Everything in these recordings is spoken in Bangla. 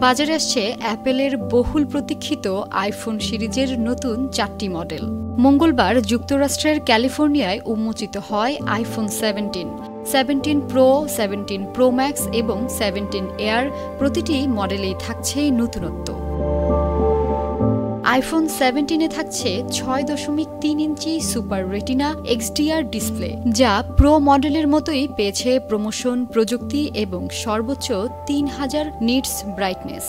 বাজারে আসছে অ্যাপেলের বহুল প্রতীক্ষিত আইফোন সিরিজের নতুন 4টি মডেল। মঙ্গলবার যুক্তরাষ্ট্রের ক্যালিফোর্নিয়ায় উন্মোচিত হয় আইফোন 17, 17 প্রো, 17 প্রো ম্যাক্স এবং 17 এয়ার। প্রতিটি মডেলেই থাকছে নতুনত্ব। আইফোন 17-এ থাকছে 6.3 ইঞ্চি সুপার রেটিনা XDR ডিসপ্লে, যা প্রো মডেলের মতোই পেয়েছে প্রমোশন, প্রযুক্তি এবং সর্বোচ্চ 3000 নিটস ব্রাইটনেস।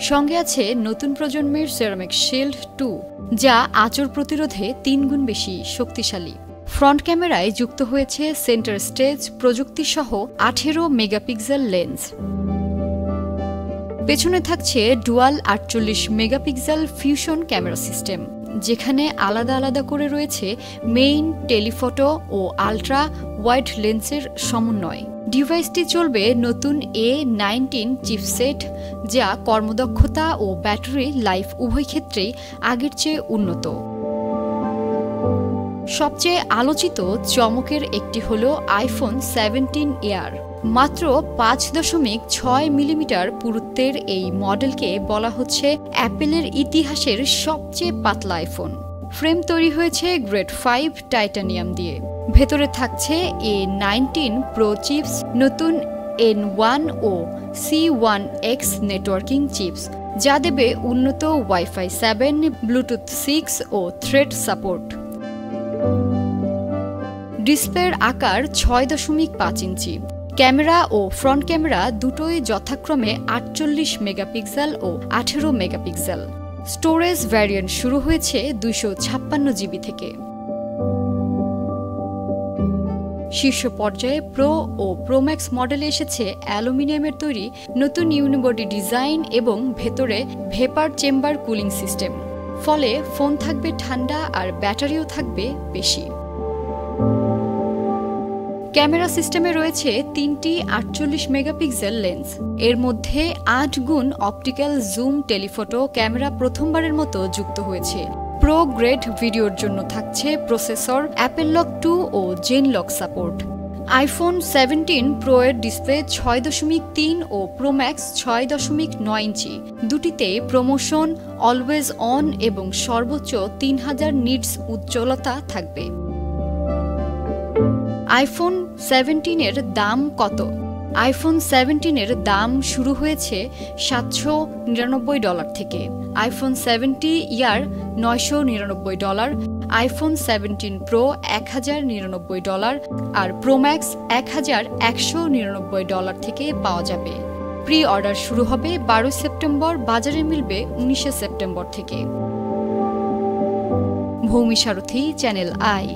সঙ্গে আছে নতুন প্রজন্মের সেরামিক শিল্ড 2, যা আঁচড় প্রতিরোধে 3 গুণ বেশি শক্তিশালী। ফ্রন্ট ক্যামেরায় যুক্ত হয়েছে সেন্টার স্টেজ প্রযুক্তিসহ 18 মেগাপিক্সেল লেন্স। পেছনে থাকছে dual 48 megapixel fusion camera system, যেখানে আলাদা আলাদা করে রয়েছে মেইন, টেলিফটো ও আলট্রা ওয়াইড লেন্সের সমন্বয়। ডিভাইসটি চলবে নতুন A19 চিপসেট, যা কর্মদক্ষতা ও ব্যাটারি লাইফ উভয় ক্ষেত্রেই আগের চেয়ে উন্নত। সবচেয়ে আলোচিত চমকের একটি হল আইফোন 17 এয়ার। মাত্র 5.6 মিলিমিটার পুরুত্বের এই মডেলকে বলা হচ্ছে অ্যাপেলের ইতিহাসের সবচেয়ে পাতলা আইফোন। ফ্রেম তৈরি হয়েছে গ্রেড 5 টাইটানিয়াম দিয়ে। ভেতরে থাকছে A19 প্রো চিপস, নতুন N1 ও C1X নেটওয়ার্কিং চিপস, যা দেবে উন্নত ওয়াইফাই 7, ব্লুটুথ 6 ও থ্রেড সাপোর্ট। ডিসপ্লের আকার 6.5 ইঞ্চি। ক্যামেরা ও ফ্রন্ট ক্যামেরা দুটোই যথাক্রমে 48 মেগাপিক্সেল ও 18 মেগাপিক্সেল। স্টোরেজ ভ্যারিয়েন্ট শুরু হয়েছে 256 জিবি থেকে। শীর্ষ পর্যায়ে প্রো ও প্রো ম্যাক্স মডেলে এসেছে অ্যালুমিনিয়ামের তৈরি নতুন ইউনিবডি ডিজাইন এবং ভেতরে ভেপার চেম্বার কুলিং সিস্টেম। ফলে ফোন থাকবে ঠান্ডা আর ব্যাটারিও থাকবে বেশি। ক্যামেরা সিস্টেমে রয়েছে 3টি 48 মেগাপিক্সেল লেন্স। এর মধ্যে 8 গুণ অপটিক্যাল জুম টেলিফটো ক্যামেরা প্রথমবারের মতো যুক্ত হয়েছে। প্রো গ্রেড ভিডিওর জন্য থাকছে প্রসেসর, অ্যাপেল লক 2 ও genlock support. IPhone 17 Pro এর ডিসপ্লে 6.3 ও প্রো ম্যাক্স 6.9 ইঞ্চি। দুটিতেই প্রমোশন, অলওয়েজ অন এবং সর্বোচ্চ 3000 নিটস উজ্জ্বলতা থাকবে। আইফোন 17-এর দাম কত? আইফোন 17-এর দাম শুরু হয়েছে $799 থেকে। আইফোন 70 ইয়ার $999, আইফোন 17 প্রো $1099 আর প্রো ম্যাক্স $1199 থেকে পাওয়া যাবে। প্রি অর্ডার শুরু হবে 12 সেপ্টেম্বর, বাজারে মিলবে 19 সেপ্টেম্বর থেকে। ভৌমি সারথী, চ্যানেল আই।